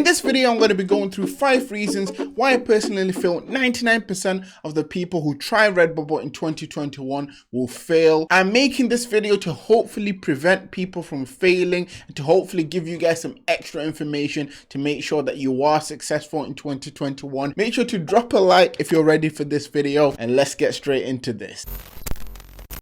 In this video, I'm going to be going through 5 reasons why I personally feel 99% of the people who try Redbubble in 2021 will fail. I'm making this video to hopefully prevent people from failing and to hopefully give you guys some extra information to make sure that you are successful in 2021. Make sure to drop a like if you're ready for this video, and let's get straight into this.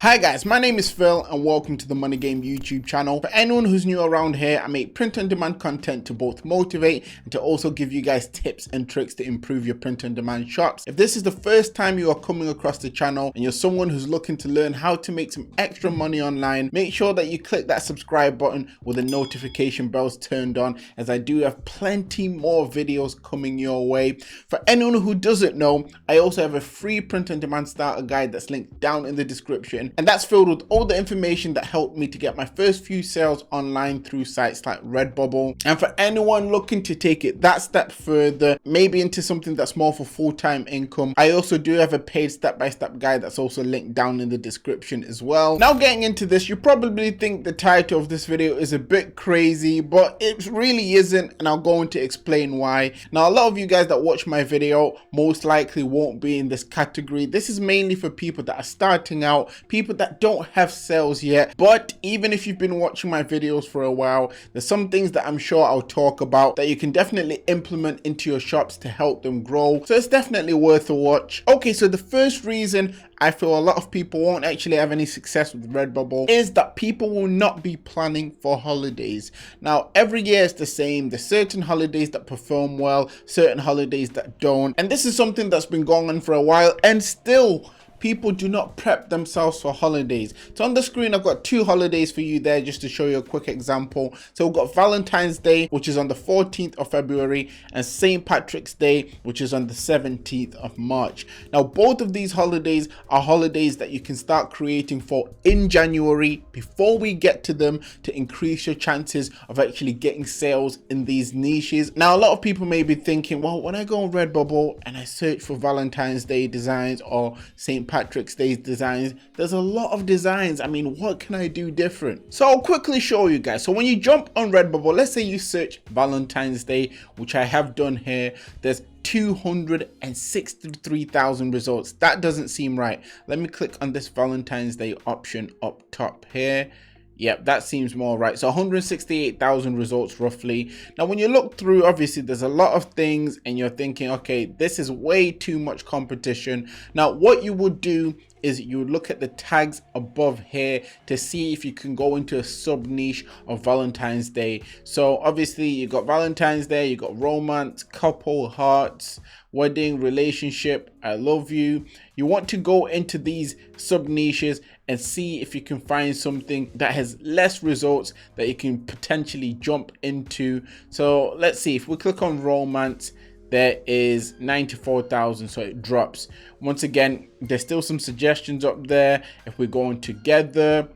Hi guys, my name is Phil and welcome to the Money Game YouTube channel. For anyone who's new around here, I make print on demand content to both motivate and to also give you guys tips and tricks to improve your print on demand shops. If this is the first time you are coming across the channel and you're someone who's looking to learn how to make some extra money online, make sure that you click that subscribe button with the notification bells turned on, as I do have plenty more videos coming your way. For anyone who doesn't know, I also have a free print on demand starter guide that's linked down in the description. And that's filled with all the information that helped me to get my first few sales online through sites like Redbubble. And for anyone looking to take it that step further, maybe into something that's more for full-time income, I also do have a paid step-by-step guide that's also linked down in the description as well. Now getting into this, you probably think the title of this video is a bit crazy, but it really isn't, and I'll go on to explain why. Now a lot of you guys that watch my video most likely won't be in this category. This is mainly for people that are starting out, people that don't have sales yet. But even if you've been watching my videos for a while, there's some things that I'm sure I'll talk about that you can definitely implement into your shops to help them grow. So it's definitely worth a watch. Okay, so the first reason I feel a lot of people won't actually have any success with Redbubble is that people will not be planning for holidays. Now, every year is the same. There's certain holidays that perform well, certain holidays that don't. And this is something that's been going on for a while, and still people do not prep themselves for holidays. So on the screen, I've got 2 holidays for you there just to show you a quick example. So we've got Valentine's Day, which is on the 14th of February, and St. Patrick's Day, which is on the 17th of March. Now, both of these holidays are holidays that you can start creating for in January before we get to them, to increase your chances of actually getting sales in these niches. Now, a lot of people may be thinking, well, when I go on Redbubble and I search for Valentine's Day designs or St. Patrick's Day designs, there's a lot of designs. I mean, what can I do different? So I'll quickly show you guys. So when you jump on Redbubble, let's say you search Valentine's Day, which I have done here, there's 263,000 results. That doesn't seem right. Let me click on this Valentine's Day option up top here. Yep, that seems more right. So 168,000 results roughly. Now, when you look through, obviously there's a lot of things and you're thinking, okay, this is way too much competition. Now, what you would do is you would look at the tags above here to see if you can go into a sub niche of Valentine's Day. So obviously you got Valentine's Day, you got romance, couple, hearts, wedding, relationship, I love you. You want to go into these sub niches and see if you can find something that has less results that you can potentially jump into. So let's see, if we click on romance, there is 94,000, so it drops. Once again, there's still some suggestions up there. If we go on together,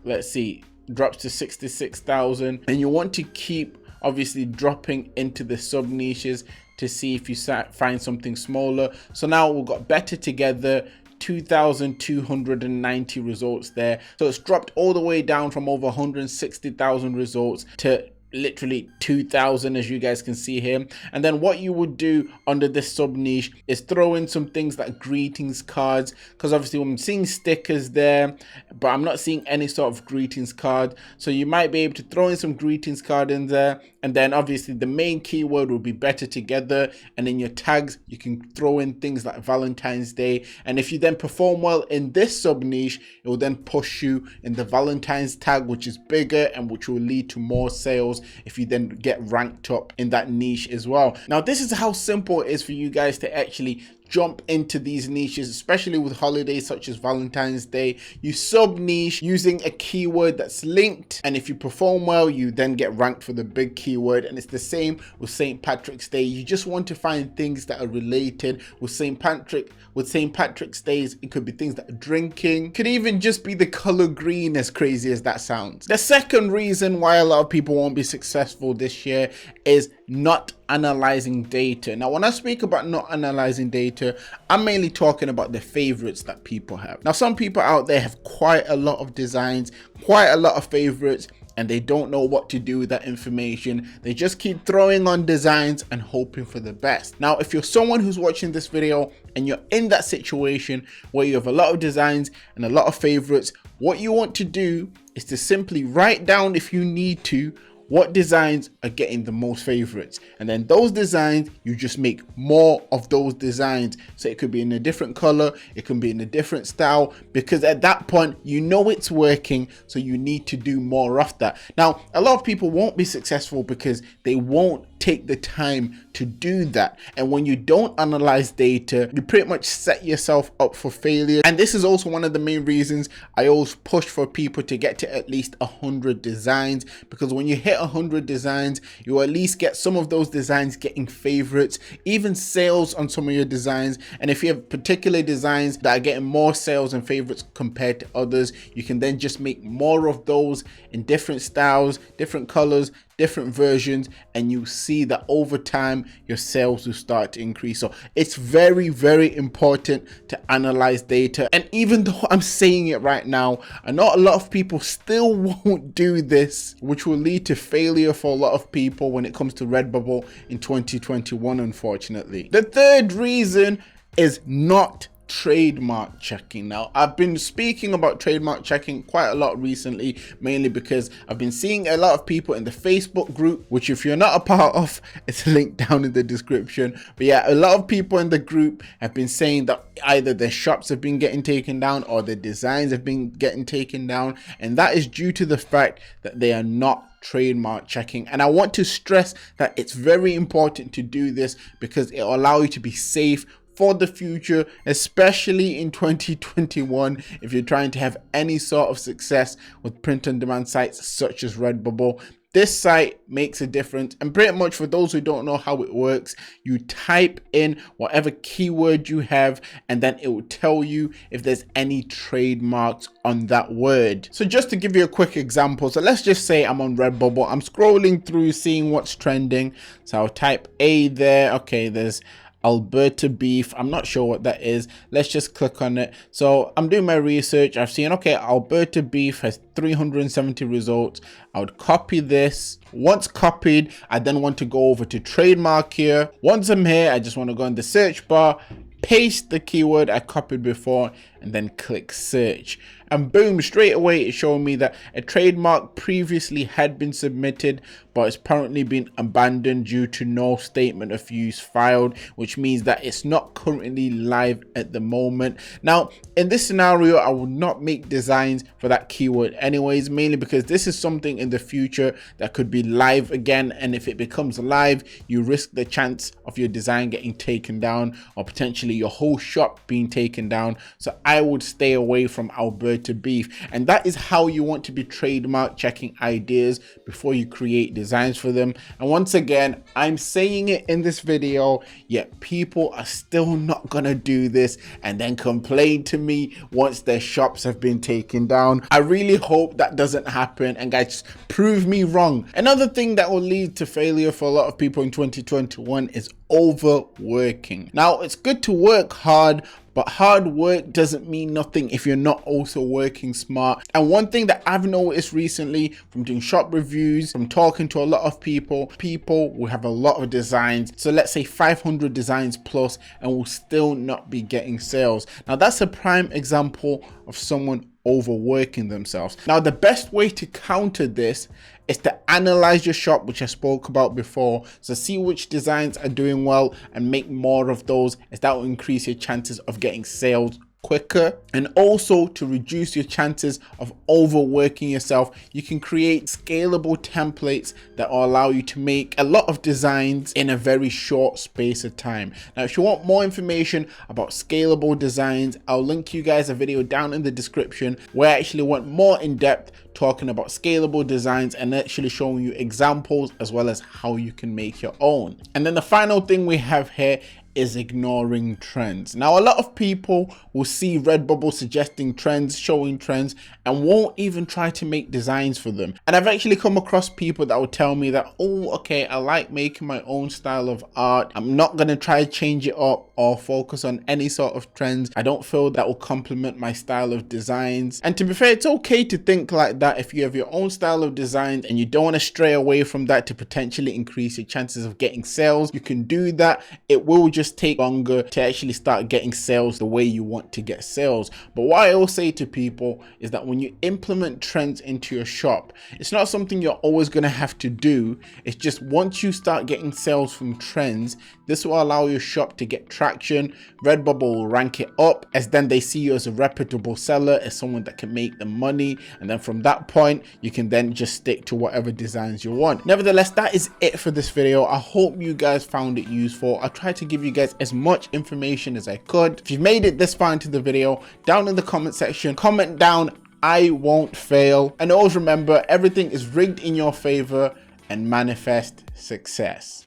let's see, drops to 66,000. And you want to keep obviously dropping into the sub niches to see if you find something smaller. So now we've got better together, 2,290 results there. So it's dropped all the way down from over 160,000 results to literally 2,000, as you guys can see here. And then what you would do under this sub niche is throw in some things like greetings cards, because obviously I'm seeing stickers there, but I'm not seeing any sort of greetings card. So you might be able to throw in some greetings card in there, and then obviously the main keyword will be better together, and in your tags you can throw in things like Valentine's Day. And if you then perform well in this sub niche, it will then push you in the Valentine's tag, which is bigger and which will lead to more sales if you then get ranked up in that niche as well. Now, this is how simple it is for you guys to actually jump into these niches, especially with holidays such as Valentine's Day. You sub niche using a keyword that's linked, and if you perform well, you then get ranked for the big keyword. And it's the same with St. Patrick's Day. You just want to find things that are related. With St. Patrick's Days, it could be things that are drinking, could even just be the color green, as crazy as that sounds. The second reason why a lot of people won't be successful this year is not analyzing data. Now, when I speak about not analyzing data, I'm mainly talking about the favorites that people have. Now, some people out there have quite a lot of designs, quite a lot of favorites, and they don't know what to do with that information. They just keep throwing on designs and hoping for the best. Now, if you're someone who's watching this video and you're in that situation where you have a lot of designs and a lot of favorites, what you want to do is to simply write down, if you need to, what designs are getting the most favorites, and then those designs, you just make more of those designs. So it could be in a different color, it can be in a different style, because at that point you know it's working, so you need to do more of that. Now, a lot of people won't be successful because they won't take the time to do that, and when you don't analyze data, you pretty much set yourself up for failure. And this is also one of the main reasons I always push for people to get to at least 100 designs, because when you hit 100 designs, you at least get some of those designs getting favorites, even sales on some of your designs. And if you have particular designs that are getting more sales and favorites compared to others, you can then just make more of those in different styles, different colors, different versions, and you see that over time your sales will start to increase. So it's very, very important to analyze data. And even though I'm saying it right now, I know a lot of people still won't do this, which will lead to failure for a lot of people when it comes to Redbubble in 2021, unfortunately. The third reason is not trademark checking. Now, I've been speaking about trademark checking quite a lot recently, mainly because I've been seeing a lot of people in the Facebook group, which if you're not a part of, it's linked down in the description. But yeah, a lot of people in the group have been saying that either their shops have been getting taken down or their designs have been getting taken down, and that is due to the fact that they are not trademark checking. And I want to stress that it's very important to do this because it will allow you to be safe for the future, especially in 2021, if you're trying to have any sort of success with print-on-demand sites such as Redbubble. This site makes a difference, and pretty much for those who don't know how it works, you type in whatever keyword you have, and then it will tell you if there's any trademarks on that word. So just to give you a quick example, so let's just say I'm on Redbubble, I'm scrolling through seeing what's trending. So I'll type A there. Okay, there's Alberta beef. I'm not sure what that is. Let's just click on it. So I'm doing my research. I've seen, okay, Alberta beef has 370 results. I would copy this. Once copied, I then want to go over to trademark here. Once I'm here, I just want to go in the search bar, paste the keyword I copied before, and then click search. And boom, straight away it's showing me that a trademark previously had been submitted, but it's currently been abandoned due to no statement of use filed, which means that it's not currently live at the moment. Now, in this scenario, I will not make designs for that keyword anyways, mainly because this is something in the future that could be live again, and if it becomes live, you risk the chance of your design getting taken down or potentially your whole shop being taken down. So I would stay away from Alberta beef, and that is how you want to be trademark checking ideas before you create designs for them. And once again, I'm saying it in this video, yet people are still not gonna do this and then complain to me once their shops have been taken down. I really hope that doesn't happen, and guys, prove me wrong. Another thing that will lead to failure for a lot of people in 2021 is overworking. Now, it's good to work hard, but hard work doesn't mean nothing if you're not also working smart. And one thing that I've noticed recently from doing shop reviews, from talking to a lot of people will have a lot of designs. So let's say 500 designs plus, and will still not be getting sales. Now that's a prime example of someone overworking themselves. Now, the best way to counter this is to analyze your shop, which I spoke about before. So see which designs are doing well and make more of those, as that will increase your chances of getting sales quicker. And also, to reduce your chances of overworking yourself, you can create scalable templates that will allow you to make a lot of designs in a very short space of time. Now, if you want more information about scalable designs, I'll link you guys a video down in the description where I actually went more in depth talking about scalable designs and actually showing you examples as well as how you can make your own. And then the final thing we have here is ignoring trends. Now, a lot of people will see Redbubble suggesting trends, showing trends, and won't even try to make designs for them. And I've actually come across people that will tell me that, oh, okay, I like making my own style of art. I'm not gonna try to change it up. or focus on any sort of trends I don't feel that will complement my style of designs. And to be fair, it's okay to think like that if you have your own style of design and you don't want to stray away from that to potentially increase your chances of getting sales. You can do that. It will just take longer to actually start getting sales the way you want to get sales. But what I will say to people is that when you implement trends into your shop, it's not something you're always going to have to do. It's just once you start getting sales from trends, this will allow your shop to get traction. Redbubble will rank it up, as then they see you as a reputable seller, as someone that can make them money, and then from that point you can then just stick to whatever designs you want. Nevertheless, that is it for this video. I hope you guys found it useful. I tried to give you guys as much information as I could. If you've made it this far into the video, down in the comment section, comment down "I won't fail," and always remember, everything is rigged in your favor, and manifest success.